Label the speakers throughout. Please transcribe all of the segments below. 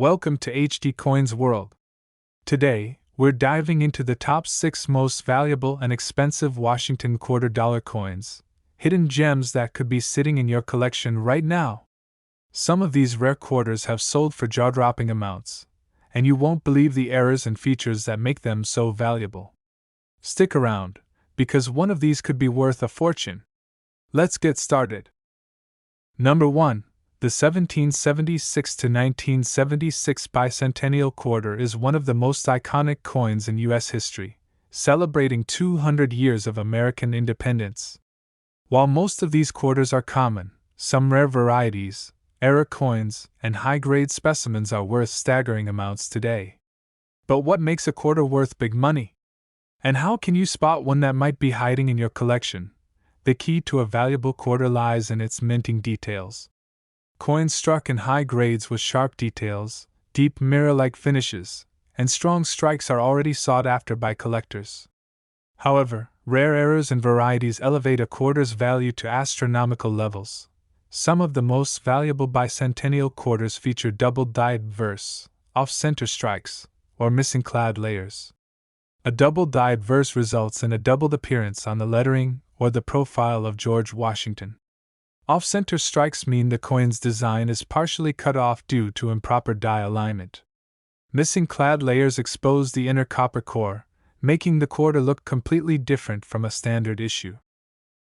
Speaker 1: Welcome to HD Coins World. Today, we're diving into the top 6 most valuable and expensive Washington quarter dollar coins, hidden gems that could be sitting in your collection right now. Some of these rare quarters have sold for jaw-dropping amounts, and you won't believe the errors and features that make them so valuable. Stick around, because one of these could be worth a fortune. Let's get started. Number 1. The 1776 to 1976 Bicentennial quarter is one of the most iconic coins in U.S. history, celebrating 200 years of American independence. While most of these quarters are common, some rare varieties, error coins, and high-grade specimens are worth staggering amounts today. But what makes a quarter worth big money? And how can you spot one that might be hiding in your collection? The key to a valuable quarter lies in its minting details. Coins struck in high grades with sharp details, deep mirror-like finishes, and strong strikes are already sought after by collectors. However, rare errors and varieties elevate a quarter's value to astronomical levels. Some of the most valuable bicentennial quarters feature double-dyed verse, off-center strikes, or missing clad layers. A double-dyed verse results in a doubled appearance on the lettering or the profile of George Washington. Off-center strikes mean the coin's design is partially cut off due to improper die alignment. Missing clad layers expose the inner copper core, making the quarter look completely different from a standard issue.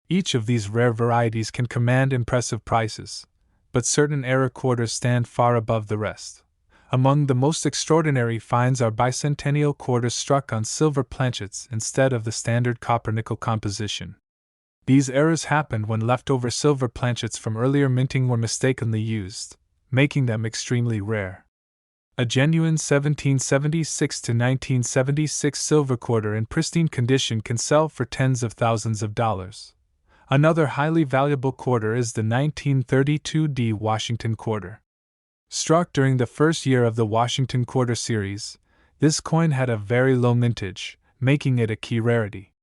Speaker 1: Each of these rare varieties can command impressive prices, but certain error quarters stand far above the rest. Among the most extraordinary finds are bicentennial quarters struck on silver planchets instead of the standard copper-nickel composition. These errors happened when leftover silver planchets from earlier minting were mistakenly used, making them extremely rare. A genuine 1776 to 1976 silver quarter in pristine condition can sell for tens of thousands of dollars. Another highly valuable quarter is the 1932 D Washington quarter. Struck during the first year of the Washington quarter series, this coin had a very low mintage, making it a key rarity.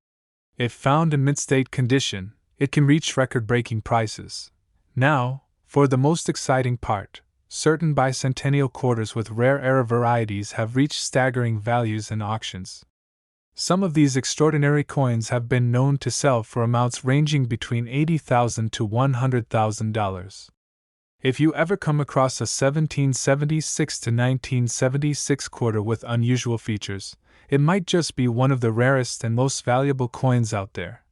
Speaker 1: If found in mint-state condition, it can reach record-breaking prices. Now, for the most exciting part, certain bicentennial quarters with rare error varieties have reached staggering values in auctions. Some of these extraordinary coins have been known to sell for amounts ranging between $80,000 to $100,000. If you ever come across a 1776 to 1976 quarter with unusual features, it might just be one of the rarest and most valuable coins out there.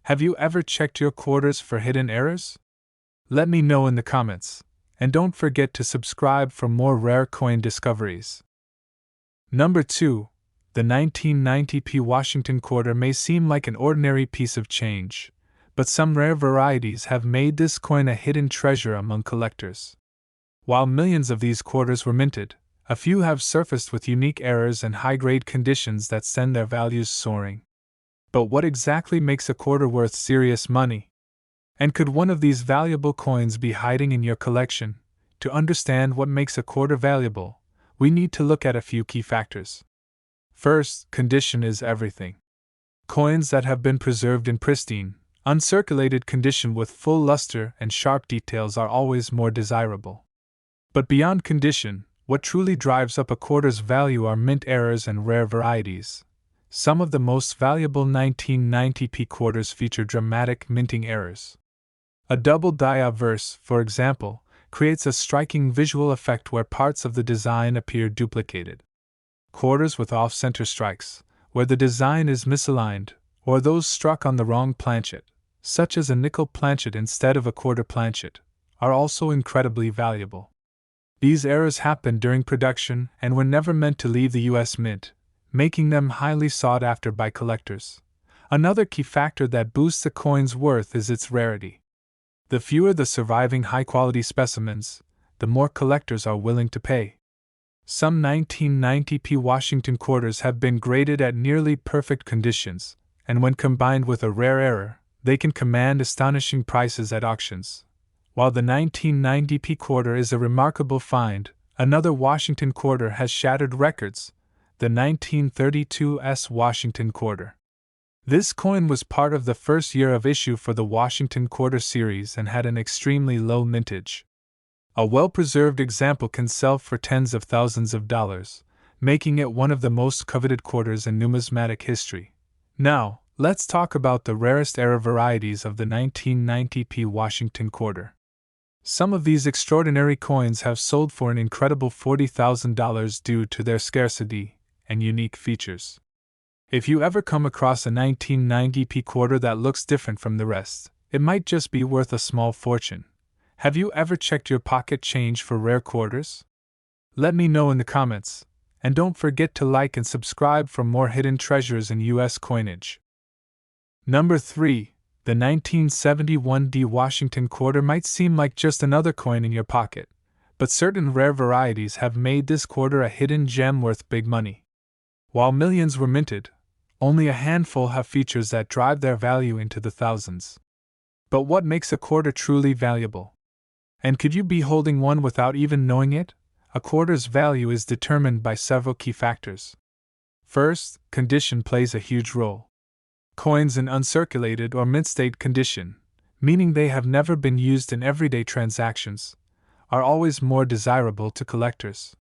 Speaker 1: Have you ever checked your quarters for hidden errors? Let me know in the comments, and don't forget to subscribe for more rare coin discoveries. Number 2. The 1990 Washington quarter may seem like an ordinary piece of change, but some rare varieties have made this coin a hidden treasure among collectors. While millions of these quarters were minted, a few have surfaced with unique errors and high-grade conditions that send their values soaring. But what exactly makes a quarter worth serious money? And could one of these valuable coins be hiding in your collection? To understand what makes a quarter valuable, we need to look at a few key factors. First, condition is everything. Coins that have been preserved in pristine, uncirculated condition with full luster and sharp details are always more desirable. But beyond condition, what truly drives up a quarter's value are mint errors and rare varieties. Some of the most valuable 1990 quarters feature dramatic minting errors. A double die verse, for example, creates a striking visual effect where parts of the design appear duplicated. Quarters with off-center strikes, where the design is misaligned, or those struck on the wrong planchet, such as a nickel planchet instead of a quarter planchet, are also incredibly valuable. These errors happened during production and were never meant to leave the U.S. Mint, making them highly sought after by collectors. Another key factor that boosts a coin's worth is its rarity. The fewer the surviving high-quality specimens, the more collectors are willing to pay. Some 1990 Washington quarters have been graded at nearly perfect conditions, and when combined with a rare error, they can command astonishing prices at auctions. While the 1990 quarter is a remarkable find, another Washington quarter has shattered records, the 1932 Washington quarter. This coin was part of the first year of issue for the Washington quarter series and had an extremely low mintage. A well-preserved example can sell for tens of thousands of dollars, making it one of the most coveted quarters in numismatic history. Now, let's talk about the rarest era varieties of the 1990p Washington quarter. Some of these extraordinary coins have sold for an incredible $40,000 due to their scarcity and unique features. If you ever come across a 1990p quarter that looks different from the rest, it might just be worth a small fortune. Have you ever checked your pocket change for rare quarters? Let me know in the comments, and don't forget to like and subscribe for more hidden treasures in U.S. coinage. Number 3. The 1971D Washington quarter might seem like just another coin in your pocket, but certain rare varieties have made this quarter a hidden gem worth big money. While millions were minted, only a handful have features that drive their value into the thousands. But what makes a quarter truly valuable? And could you be holding one without even knowing it? A quarter's value is determined by several key factors. First, condition plays a huge role. Coins in uncirculated or mint-state condition, meaning they have never been used in everyday transactions, are always more desirable to collectors.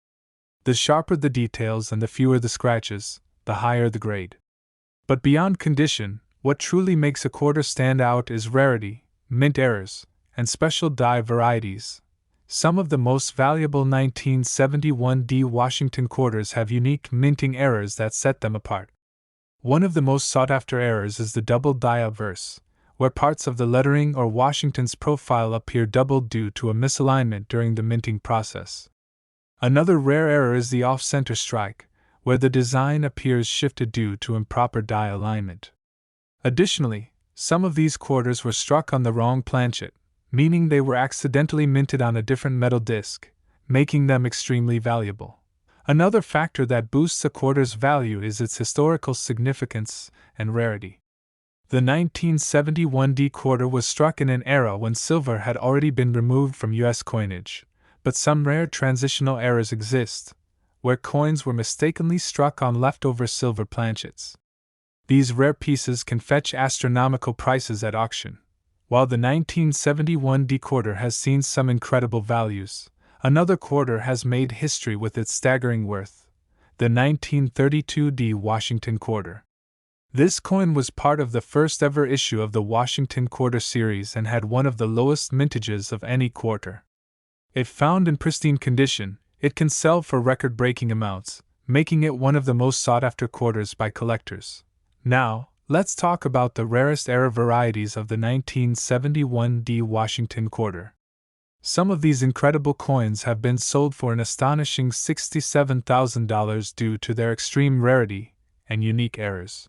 Speaker 1: The sharper the details and the fewer the scratches, the higher the grade. But beyond condition, what truly makes a quarter stand out is rarity, mint errors, and special die varieties. Some of the most valuable 1971D Washington quarters have unique minting errors that set them apart. One of the most sought-after errors is the double die obverse, where parts of the lettering or Washington's profile appear doubled due to a misalignment during the minting process. Another rare error is the off-center strike, where the design appears shifted due to improper die alignment. Additionally, some of these quarters were struck on the wrong planchet, meaning they were accidentally minted on a different metal disc, making them extremely valuable. Another factor that boosts a quarter's value is its historical significance and rarity. The 1971D quarter was struck in an era when silver had already been removed from U.S. coinage, but some rare transitional eras exist, where coins were mistakenly struck on leftover silver planchets. These rare pieces can fetch astronomical prices at auction. While the 1971D quarter has seen some incredible values, another quarter has made history with its staggering worth: the 1932D Washington quarter. This coin was part of the first ever issue of the Washington Quarter series and had one of the lowest mintages of any quarter. If found in pristine condition, it can sell for record-breaking amounts, making it one of the most sought-after quarters by collectors. Now, let's talk about the rarest era varieties of the 1971D Washington quarter. Some of these incredible coins have been sold for an astonishing $67,000 due to their extreme rarity and unique errors.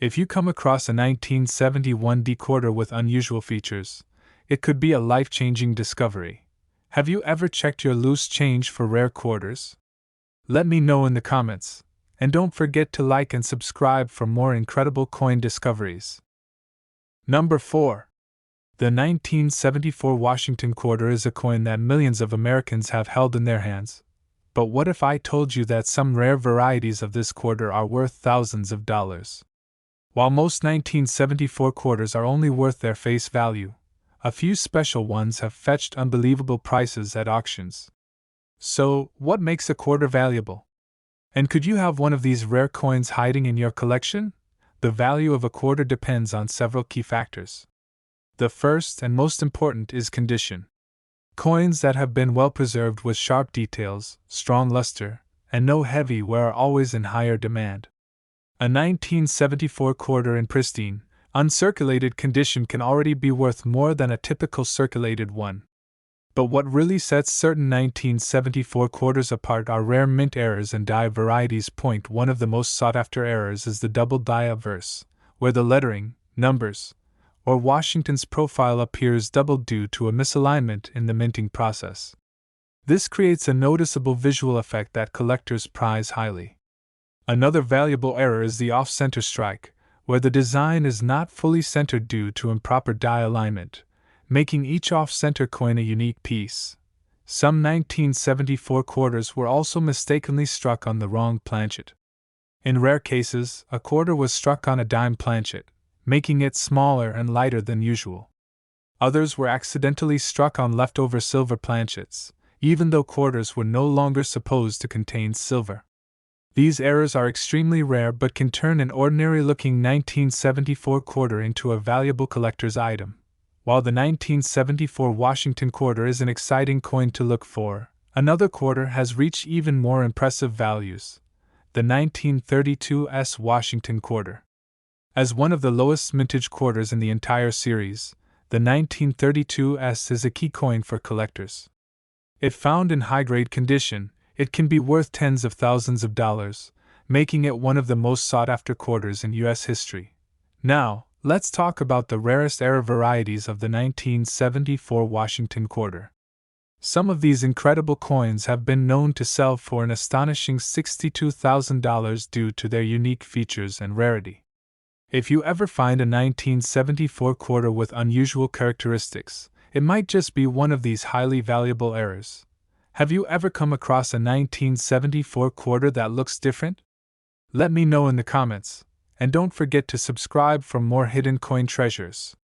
Speaker 1: If you come across a 1971D quarter with unusual features, it could be a life-changing discovery. Have you ever checked your loose change for rare quarters? Let me know in the comments. And don't forget to like and subscribe for more incredible coin discoveries. Number 4. The 1974 Washington quarter is a coin that millions of Americans have held in their hands. But what if I told you that some rare varieties of this quarter are worth thousands of dollars? While most 1974 quarters are only worth their face value, a few special ones have fetched unbelievable prices at auctions. So, what makes a quarter valuable? And could you have one of these rare coins hiding in your collection? The value of a quarter depends on several key factors. The first and most important is condition. Coins that have been well preserved with sharp details, strong luster, and no heavy wear are always in higher demand. A 1974 quarter in pristine, uncirculated condition can already be worth more than a typical circulated one. But what really sets certain 1974 quarters apart are rare mint errors and die varieties. One of the most sought-after errors is the double die obverse, where the lettering, numbers, or Washington's profile appears doubled due to a misalignment in the minting process. This creates a noticeable visual effect that collectors prize highly. Another valuable error is the off-center strike, where the design is not fully centered due to improper die alignment, making each off-center coin a unique piece. Some 1974 quarters were also mistakenly struck on the wrong planchet. In rare cases, a quarter was struck on a dime planchet, making it smaller and lighter than usual. Others were accidentally struck on leftover silver planchets, even though quarters were no longer supposed to contain silver. These errors are extremely rare but can turn an ordinary-looking 1974 quarter into a valuable collector's item. While the 1974 Washington quarter is an exciting coin to look for, another quarter has reached even more impressive values: the 1932 Washington quarter. As one of the lowest mintage quarters in the entire series, the 1932 is a key coin for collectors. If found in high-grade condition, it can be worth tens of thousands of dollars, making it one of the most sought-after quarters in U.S. history. Now, let's talk about the rarest error varieties of the 1974 Washington quarter. Some of these incredible coins have been known to sell for an astonishing $62,000 due to their unique features and rarity. If you ever find a 1974 quarter with unusual characteristics, it might just be one of these highly valuable errors. Have you ever come across a 1974 quarter that looks different? Let me know in the comments, and don't forget to subscribe for more hidden coin treasures.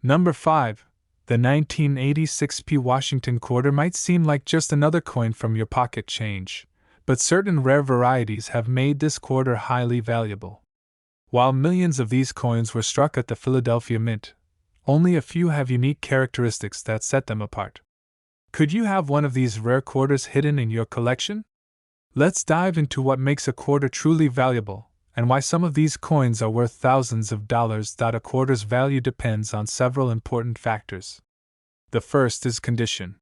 Speaker 1: Number 5. The 1986 Washington quarter might seem like just another coin from your pocket change, but certain rare varieties have made this quarter highly valuable. While millions of these coins were struck at the Philadelphia Mint, only a few have unique characteristics that set them apart. Could you have one of these rare quarters hidden in your collection? Let's dive into what makes a quarter truly valuable, and why some of these coins are worth thousands of dollars. A quarter's value depends on several important factors. The first is condition.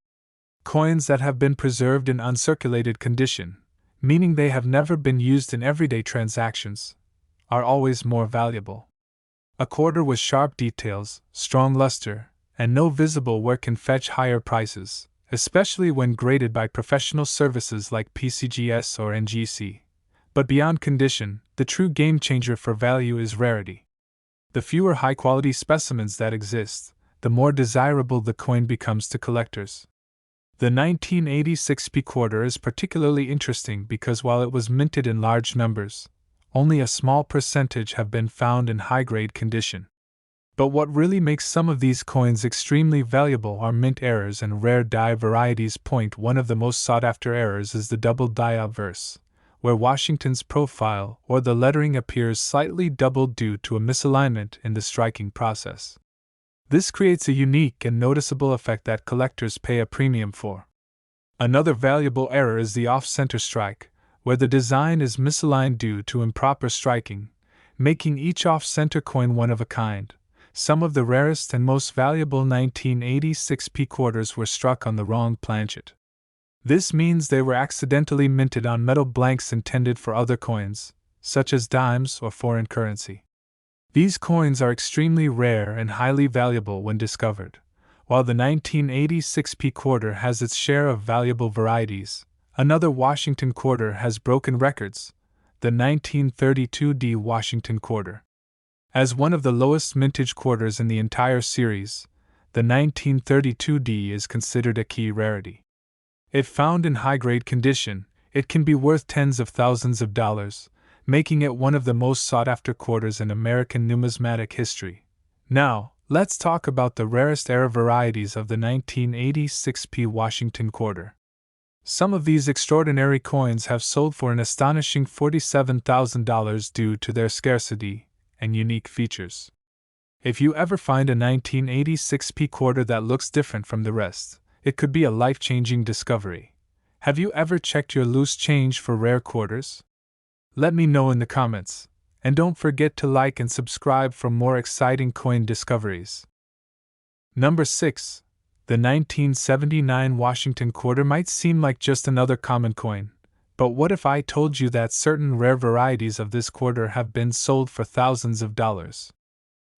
Speaker 1: Coins that have been preserved in uncirculated condition, meaning they have never been used in everyday transactions, are always more valuable. A quarter with sharp details, strong luster, and no visible wear can fetch higher prices, especially when graded by professional services like PCGS or NGC. But beyond condition, the true game changer for value is rarity. The fewer high-quality specimens that exist, the more desirable the coin becomes to collectors. The 1986 quarter is particularly interesting because while it was minted in large numbers, only a small percentage have been found in high-grade condition. But what really makes some of these coins extremely valuable are mint errors and rare die varieties. One of the most sought-after errors is the double die obverse, where Washington's profile or the lettering appears slightly doubled due to a misalignment in the striking process. This creates a unique and noticeable effect that collectors pay a premium for. Another valuable error is the off-center strike, where the design is misaligned due to improper striking, making each off-center coin one of a kind. Some of the rarest and most valuable 1986 quarters were struck on the wrong planchet. This means they were accidentally minted on metal blanks intended for other coins, such as dimes or foreign currency. These coins are extremely rare and highly valuable when discovered. While the 1986 quarter has its share of valuable varieties, another Washington quarter has broken records: the 1932 Washington quarter. As one of the lowest mintage quarters in the entire series, the 1932 is considered a key rarity. If found in high-grade condition, it can be worth tens of thousands of dollars, making it one of the most sought-after quarters in American numismatic history. Now, let's talk about the rarest error varieties of the 1986 Washington quarter. Some of these extraordinary coins have sold for an astonishing $47,000 due to their scarcity and unique features. If you ever find a 1986 quarter that looks different from the rest, it could be a life-changing discovery. Have you ever checked your loose change for rare quarters? Let me know in the comments, and don't forget to like and subscribe for more exciting coin discoveries. Number 6. The 1979 Washington quarter might seem like just another common coin, but what if I told you that certain rare varieties of this quarter have been sold for thousands of dollars?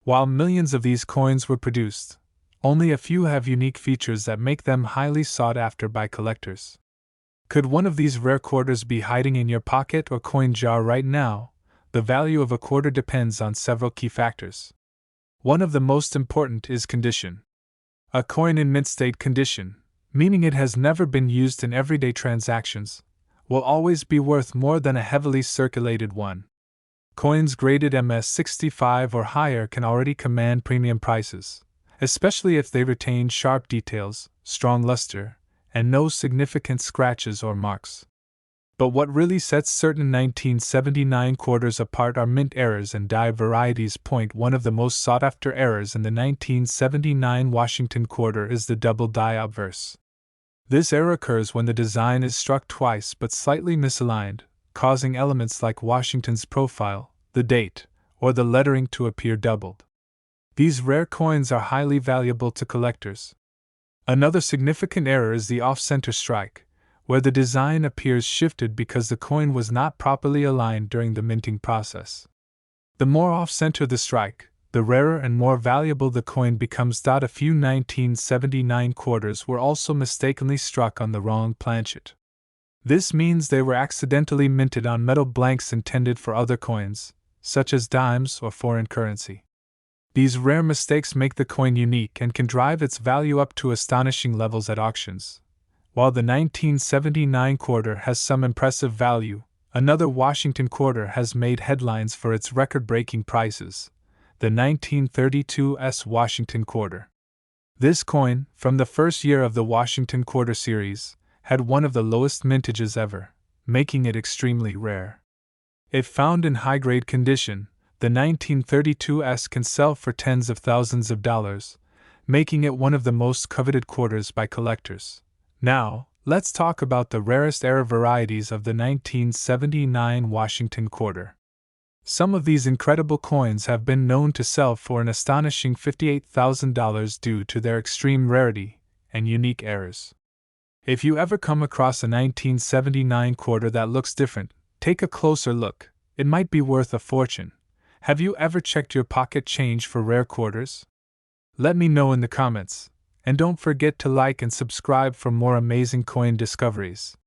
Speaker 1: While millions of these coins were produced, only a few have unique features that make them highly sought after by collectors. Could one of these rare quarters be hiding in your pocket or coin jar right now? The value of a quarter depends on several key factors. One of the most important is condition. A coin in mint state condition, meaning it has never been used in everyday transactions, will always be worth more than a heavily circulated one. Coins graded MS-65 or higher can already command premium prices, especially if they retain sharp details, strong luster, and no significant scratches or marks. But what really sets certain 1979 quarters apart are mint errors and die varieties. One of the most sought-after errors in the 1979 Washington quarter is the double die obverse. This error occurs when the design is struck twice but slightly misaligned, causing elements like Washington's profile, the date, or the lettering to appear doubled. These rare coins are highly valuable to collectors. Another significant error is the off-center strike, where the design appears shifted because the coin was not properly aligned during the minting process. The more off-center the strike, the rarer and more valuable the coin becomes. A few 1979 quarters were also mistakenly struck on the wrong planchet. This means they were accidentally minted on metal blanks intended for other coins, such as dimes or foreign currency. These rare mistakes make the coin unique and can drive its value up to astonishing levels at auctions. While the 1979 quarter has some impressive value, another Washington quarter has made headlines for its record-breaking prices, the 1932's Washington quarter. This coin, from the first year of the Washington quarter series, had one of the lowest mintages ever, making it extremely rare. If found in high-grade condition, the 1932's can sell for tens of thousands of dollars, making it one of the most coveted quarters by collectors. Now, let's talk about the rarest error varieties of the 1979 Washington quarter. Some of these incredible coins have been known to sell for an astonishing $58,000 due to their extreme rarity and unique errors. If you ever come across a 1979 quarter that looks different, take a closer look. It might be worth a fortune. Have you ever checked your pocket change for rare quarters? Let me know in the comments. And don't forget to like and subscribe for more amazing coin discoveries.